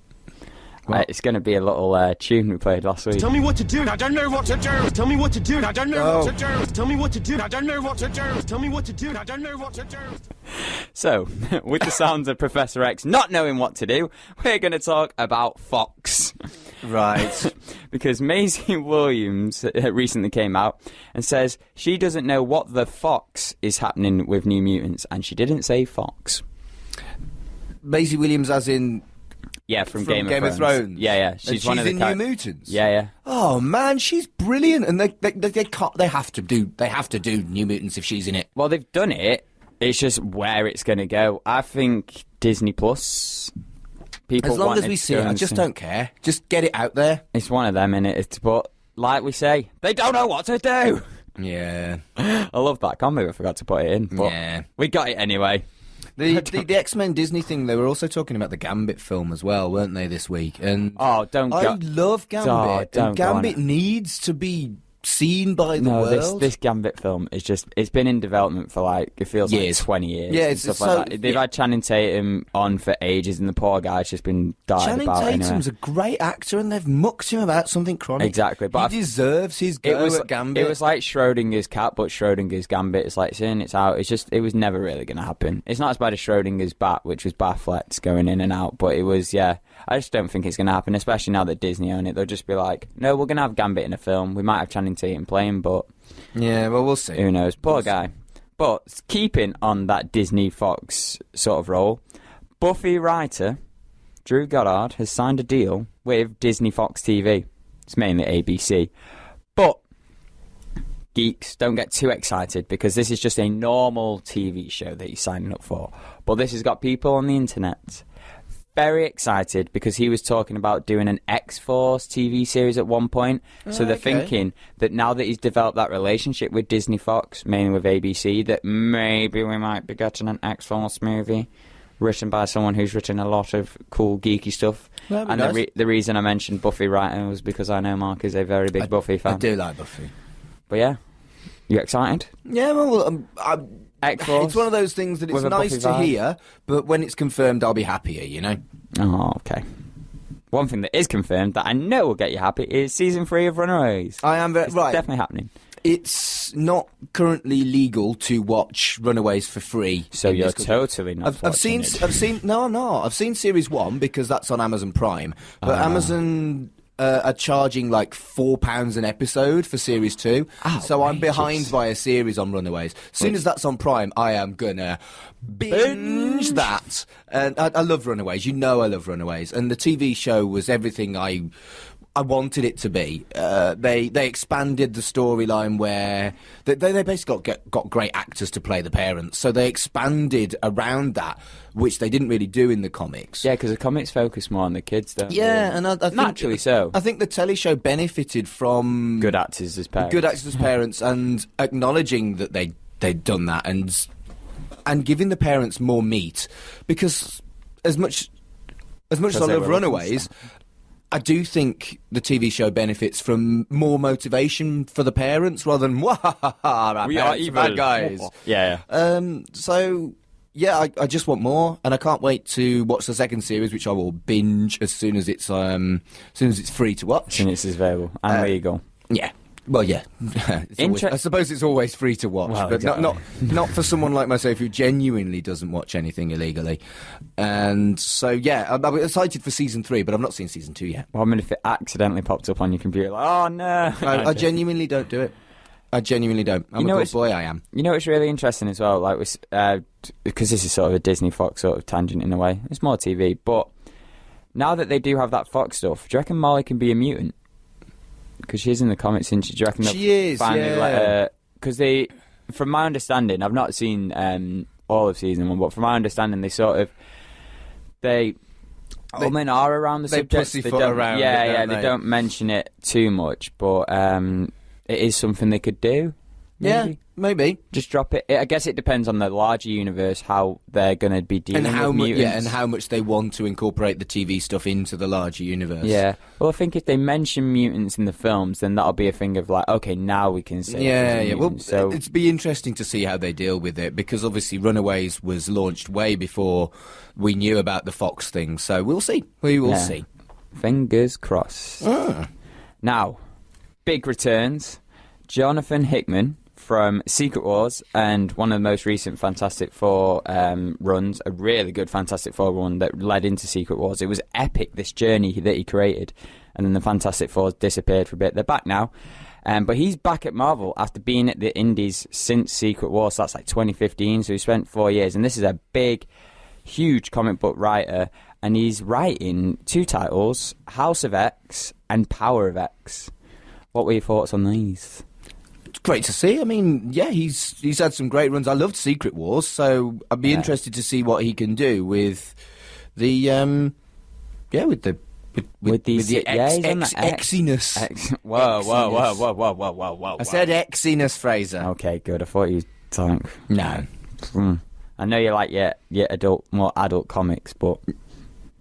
Speaker 4: It's going to be a little tune we played last week.
Speaker 3: Tell me what to do, I don't know what to do. Tell me what to do, I don't know what to do. Tell me what to do, I don't know what to do. Tell me what to do, I don't know what to do.
Speaker 4: So, with the sounds of Professor X not knowing what to do, we're going to talk about Fox.
Speaker 2: Right.
Speaker 4: Because Maisie Williams recently came out and says she doesn't know what the fox is happening with New Mutants, and she didn't say fox.
Speaker 2: Maisie Williams as in...
Speaker 4: Yeah, from Game of
Speaker 2: Thrones.
Speaker 4: Yeah. She's one of the
Speaker 2: in New Mutants.
Speaker 4: Yeah.
Speaker 2: Oh man, she's brilliant, and they have to do New Mutants if she's in it.
Speaker 4: Well, they've done it. It's just where it's going to go. I think Disney Plus. People
Speaker 2: as long as we see it, I just don't care. Just get it out there.
Speaker 4: It's one of them, innit? But like we say, they don't know what to do.
Speaker 2: Yeah.
Speaker 4: I love that combo. I forgot to put it in. But
Speaker 2: yeah.
Speaker 4: We got it anyway.
Speaker 2: The X-Men Disney thing, they were also talking about the Gambit film as well, weren't they, this week? And
Speaker 4: I
Speaker 2: love Gambit. And Gambit needs to be seen by the world.
Speaker 4: This Gambit film is just, it's been in development for like, it feels
Speaker 2: years.
Speaker 4: like 20 years.
Speaker 2: Yeah,
Speaker 4: and stuff like that. They've had Channing Tatum on for ages, and the poor guy's just been died about
Speaker 2: Channing Tatum's a great actor, and they've mucked him about something chronic.
Speaker 4: Exactly. But
Speaker 2: he deserves his go at Gambit.
Speaker 4: It was like Schrodinger's cat, but Schrodinger's Gambit. It's like, it's in, it's out. It's just, it was never really going to happen. It's not as bad as Schrodinger's bat, which was Batflex going in and out, but it was, yeah. I just don't think it's going to happen, especially now that Disney own it. They'll just be like, no, we're going to have Gambit in a film. We might have Channing Tatum playing, but...
Speaker 2: Yeah, well, we'll see.
Speaker 4: Who knows? Poor guy. But keeping on that Disney Fox sort of role, Buffy writer Drew Godard has signed a deal with Disney Fox TV. It's mainly ABC. But geeks, don't get too excited, because this is just a normal TV show that he's signing up for. But this has got people on the internet very excited, because he was talking about doing an X-Force TV series at one point. So they're thinking that now that he's developed that relationship with Disney Fox, mainly with ABC, that maybe we might be getting an X-Force movie written by someone who's written a lot of cool geeky stuff. And nice. The reason I mentioned Buffy writing was because I know Mark is a very big Buffy fan.
Speaker 2: I do like Buffy.
Speaker 4: But yeah, you excited?
Speaker 2: Yeah, well,
Speaker 4: X-Force,
Speaker 2: it's one of those things that it's nice to hear, but when it's confirmed, I'll be happier, you know?
Speaker 4: Oh, okay. One thing that is confirmed that I know will get you happy is season 3 of Runaways.
Speaker 2: I am
Speaker 4: it's definitely happening.
Speaker 2: It's not currently legal to watch Runaways for free.
Speaker 4: So you're totally not.
Speaker 2: I've seen. No, I'm not. I've seen series 1 because that's on Amazon Prime, but Amazon are charging like £4 an episode for series 2. So I'm behind by a series on Runaways. As soon as that's on Prime, I am gonna binge that. And I love Runaways. You know I love Runaways. And the TV show was everything I wanted it to be. They expanded the storyline where they basically got great actors to play the parents, so they expanded around that, which they didn't really do in the comics.
Speaker 4: Yeah, because the comics focus more on the kids, don't they?
Speaker 2: Yeah, and I think
Speaker 4: naturally so.
Speaker 2: I think the telly show benefited from
Speaker 4: good actors as parents,
Speaker 2: and acknowledging that they'd done that and giving the parents more meat, because as much as I love Runaways, I do think the TV show benefits from more motivation for the parents rather than we are evil bad guys.
Speaker 4: Yeah.
Speaker 2: So yeah, I just want more, and I can't wait to watch the second series, which I will binge as soon as it's free to watch.
Speaker 4: As soon as it's available and legal.
Speaker 2: Yeah. Well, yeah. I suppose it's always free to watch, but exactly. not for someone like myself who genuinely doesn't watch anything illegally. And so, yeah, I'm excited for season 3, but I've not seen season 2 yet.
Speaker 4: Well, I mean, if it accidentally popped up on your computer, like, oh no!
Speaker 2: I genuinely don't do it. I genuinely don't. I'm a good boy, I am.
Speaker 4: You know what's really interesting as well, like, because this is sort of a Disney Fox sort of tangent in a way. It's more TV, but now that they do have that Fox stuff, do you reckon Molly can be a mutant? Because she's in the comics, and do you reckon
Speaker 2: she is? Yeah.
Speaker 4: Because from my understanding, I've not seen all of season 1, but from my understanding, they women are around the subject.
Speaker 2: They around.
Speaker 4: They don't mention it too much, but it is something they could do.
Speaker 2: Maybe. Yeah, maybe.
Speaker 4: Just drop it. I guess it depends on the larger universe how they're going to be dealing with mutants.
Speaker 2: Yeah, and how much they want to incorporate the TV stuff into the larger universe.
Speaker 4: Yeah. Well, I think if they mention mutants in the films, then that'll be a thing of like, okay, now we can say.
Speaker 2: Yeah. Well, it'd be interesting to see how they deal with it, because obviously Runaways was launched way before we knew about the Fox thing. So we'll see. We will see.
Speaker 4: Fingers crossed. Now, big returns. Johnathan Hickman from Secret Wars and one of the most recent Fantastic Four runs, a really good Fantastic Four run that led into Secret Wars. It was epic, this journey that he created, and then the Fantastic Four disappeared for a bit. They're back now, but he's back at Marvel after being at the Indies since Secret Wars, so that's like 2015, so he spent 4 years, and this is a big, huge comic book writer, and he's writing 2 titles, House of X and Power of X. What were your thoughts on these?
Speaker 2: It's great to see. I mean, yeah, he's had some great runs. I loved Secret Wars, so I'd be interested to see what he can do with the with the Xiness.
Speaker 4: Whoa.
Speaker 2: I said Xiness, Fraser.
Speaker 4: Okay, good. I thought you thought.
Speaker 2: No.
Speaker 4: I know you like your more adult comics, but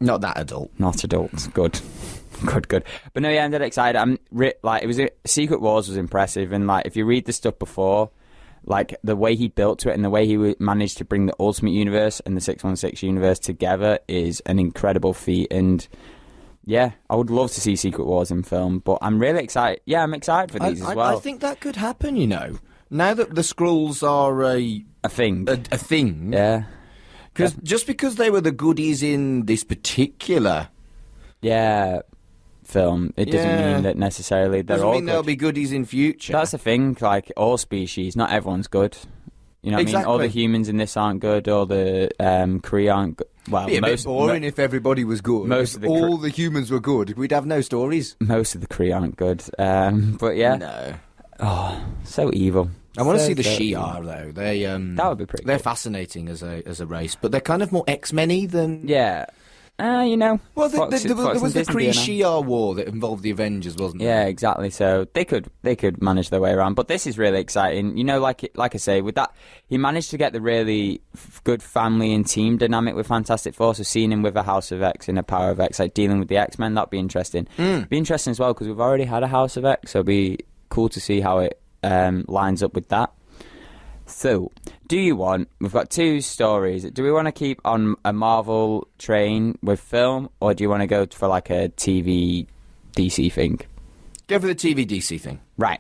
Speaker 2: not that adult.
Speaker 4: Not adult. Good. Good. But no, yeah, I'm dead excited. Secret Wars was impressive, and like if you read the stuff before, like the way he built to it and the way he managed to bring the Ultimate Universe and the 616 universe together is an incredible feat. And yeah, I would love to see Secret Wars in film, but I'm really excited. Yeah, I'm excited for these as well.
Speaker 2: I think that could happen, you know. Now that the Skrulls are a thing. A thing.
Speaker 4: Yeah.
Speaker 2: Just because they were the goodies in this particular
Speaker 4: film, it doesn't mean that necessarily they're all good. Doesn't mean
Speaker 2: there'll be goodies in future.
Speaker 4: That's the thing, like all species, not everyone's good. You know what I mean? All the humans in this aren't good, all the Kree aren't good. Well,
Speaker 2: it'd be a bit boring if everybody was good. If all the humans were good, we'd have no stories.
Speaker 4: Most of the Kree aren't good. But yeah.
Speaker 2: No.
Speaker 4: Oh, so evil.
Speaker 2: I want to see the Shi'ar though. They
Speaker 4: that would be pretty.
Speaker 2: They're
Speaker 4: cool.
Speaker 2: Fascinating as a race, but they're kind of more X-Men-y than
Speaker 4: you know.
Speaker 2: Well, there was the Kree Shi'ar war that involved the Avengers, wasn't there?
Speaker 4: Yeah, exactly. So they could manage their way around. But this is really exciting. You know, like I say, with that, he managed to get the really good family and team dynamic with Fantastic Four. So seeing him with a House of X and a Power of X, like dealing with the X-Men, that'd be interesting. Be interesting as well because we've already had a House of X, so it'd be cool to see how it lines up with that. So, we've got 2 stories. Do we want to keep on a Marvel train with film, or do you want to go for like a TV DC thing?
Speaker 2: Go for the TV DC thing.
Speaker 4: Right.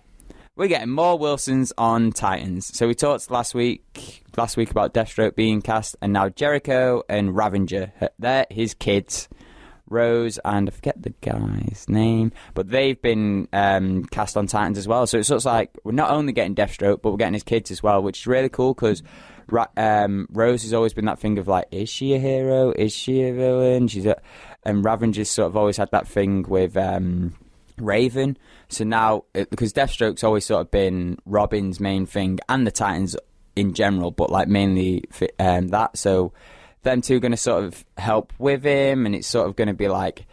Speaker 4: We're getting more Wilsons on Titans. So we talked last week about Deathstroke being cast, and now Jericho and Ravenger, they're his kids. Rose and I forget the guy's name, but they've been cast on Titans as well. So it's sort of like we're not only getting Deathstroke, but we're getting his kids as well, which is really cool because Rose has always been that thing of like, is she a hero? Is she a villain? And Ravenger's sort of always had that thing with Raven. So now, because Deathstroke's always sort of been Robin's main thing and the Titans in general, but like mainly that. So them two are going to sort of help with him, and it's sort of going to be like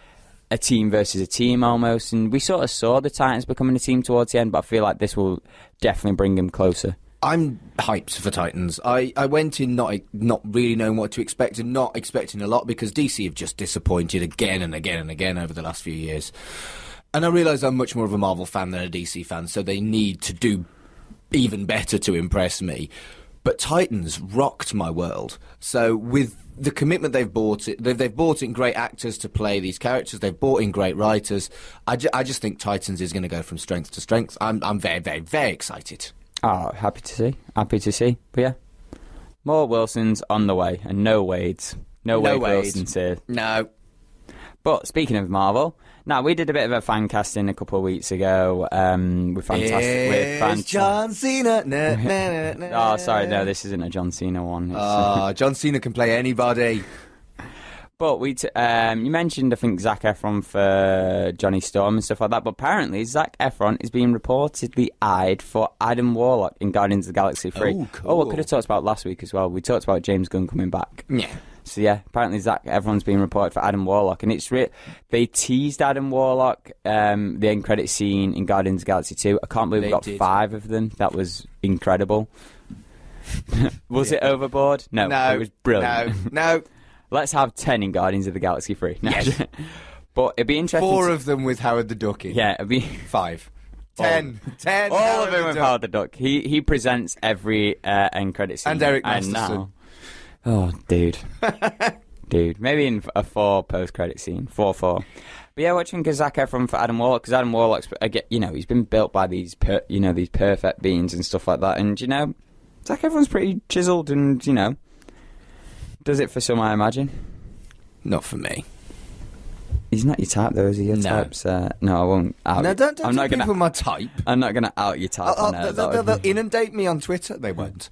Speaker 4: a team versus a team almost. And we sort of saw the Titans becoming a team towards the end, but I feel like this will definitely bring him closer.
Speaker 2: I'm hyped for Titans. I went in not really knowing what to expect and not expecting a lot because DC have just disappointed again and again and again over the last few years. And I realise I'm much more of a Marvel fan than a DC fan, so they need to do even better to impress me. But Titans rocked my world. So with the commitment they've brought in great actors to play these characters. They've brought in great writers. I just think Titans is going to go from strength to strength. I'm very, very, very excited.
Speaker 4: Oh, happy to see. But yeah, more Wilsons on the way, and no Wades. No Wade Wilsons here.
Speaker 2: No.
Speaker 4: But speaking of Marvel, now we did a bit of a fan casting a couple of weeks ago with fantastic.
Speaker 2: John Cena.
Speaker 4: Oh, sorry, no, this isn't a John Cena one.
Speaker 2: John Cena can play anybody.
Speaker 4: But you mentioned, I think, Zac Efron for Johnny Storm and stuff like that. But apparently, Zac Efron is being reportedly eyed for Adam Warlock in Guardians of the Galaxy 3.
Speaker 2: Oh, cool.
Speaker 4: Oh, I could have talked about last week as well. We talked about James Gunn coming back.
Speaker 2: Yeah.
Speaker 4: So yeah, apparently Zac Efron's being reported for Adam Warlock, and it's they teased Adam Warlock the end credit scene in Guardians of the Galaxy 2. I can't believe we got 5 of them. That was incredible. Was it overboard? No, it was brilliant.
Speaker 2: No.
Speaker 4: Let's have 10 in Guardians of the Galaxy 3.
Speaker 2: Yes.
Speaker 4: But it'd be interesting.
Speaker 2: 4 of them with Howard the Duck in.
Speaker 4: Yeah, it'd be
Speaker 2: 5. 10.
Speaker 4: All of them with Howard the Duck. He presents every end credit scene.
Speaker 2: And Eric Masterson.
Speaker 4: Oh, dude. dude. Maybe in a 4 post-credit scene. 4-4. But yeah, watching Zac Efron for Adam Warlock, because Adam Warlock's, he's been built by these perfect beings and stuff like that. And, Zac Efron's pretty chiseled and, does it for some, I imagine.
Speaker 2: Not for me.
Speaker 4: He's not your type, though, is he? Your type's... no, I won't out...
Speaker 2: No, don't tell people my type.
Speaker 4: I'm not going to out your type on air.
Speaker 2: They'll inundate me on Twitter. They won't.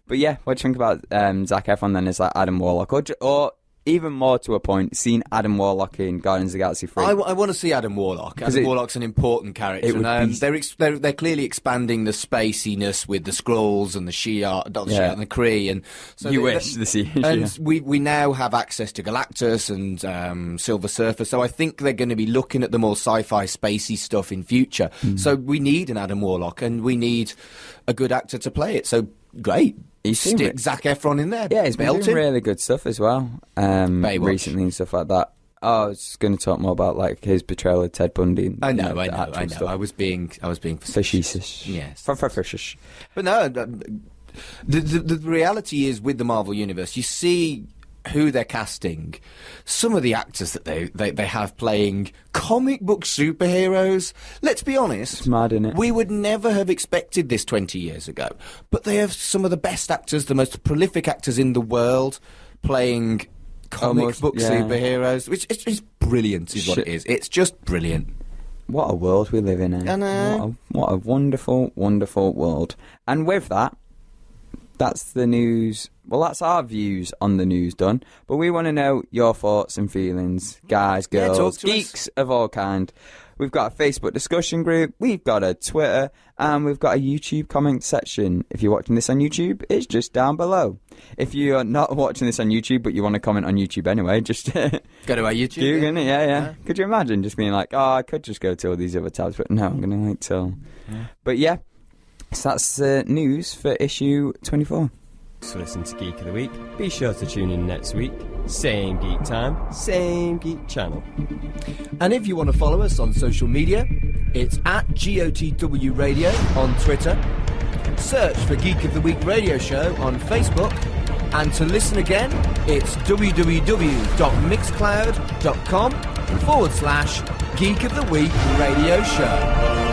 Speaker 4: But yeah, what do you think about Zac Efron then as like Adam Warlock? Or even more to a point, seeing Adam Warlock in Guardians of the Galaxy 3.
Speaker 2: I want to see Adam Warlock. Adam Warlock's an important character. They're clearly expanding the spaciness with the Skrulls and the Shi'ar, and the Kree. And so we now have access to Galactus and Silver Surfer, so I think they're going to be looking at the more sci-fi, spacey stuff in future. So we need an Adam Warlock, and we need a good actor to play it. So great. Stick Zac Efron in there.
Speaker 4: Yeah, he's been doing really good stuff as well recently and stuff like that. I was going to talk more about like his betrayal of Ted Bundy.
Speaker 2: I know. I was being
Speaker 4: facetious.
Speaker 2: Yes,
Speaker 4: facetious.
Speaker 2: But no, the reality is with the Marvel Universe, you see who they're casting. Some of the actors that they have playing comic book superheroes. Let's be honest.
Speaker 4: It's mad, isn't it?
Speaker 2: We would never have expected this 20 years ago. But they have some of the best actors, the most prolific actors in the world, playing comic book superheroes, which is brilliant, is what it is. It's just brilliant.
Speaker 4: What a world we live in, eh?
Speaker 2: I know.
Speaker 4: What a wonderful, wonderful world. And with that, that's the news. Well, that's our views on the news done. But we want to know your thoughts and feelings, guys, girls, geeks of all kind. We've got a Facebook discussion group, we've got a Twitter, and we've got a YouTube comment section. If you're watching this on YouTube, it's just down below. If you're not watching this on YouTube, but you want to comment on YouTube anyway, just
Speaker 2: go to our YouTube.
Speaker 4: Yeah. Could you imagine just being like, I could just go to all these other tabs, but no, I'm going to wait till... Yeah. But yeah, so that's the news for issue 24.
Speaker 1: To listen to Geek of the Week, be sure to tune in next week. Same geek time, same geek channel.
Speaker 2: And if you want to follow us on social media, it's at GOTW Radio on Twitter. Search for Geek of the Week Radio Show on Facebook. And to listen again, it's www.mixcloud.com/Geek of the Week Radio Show.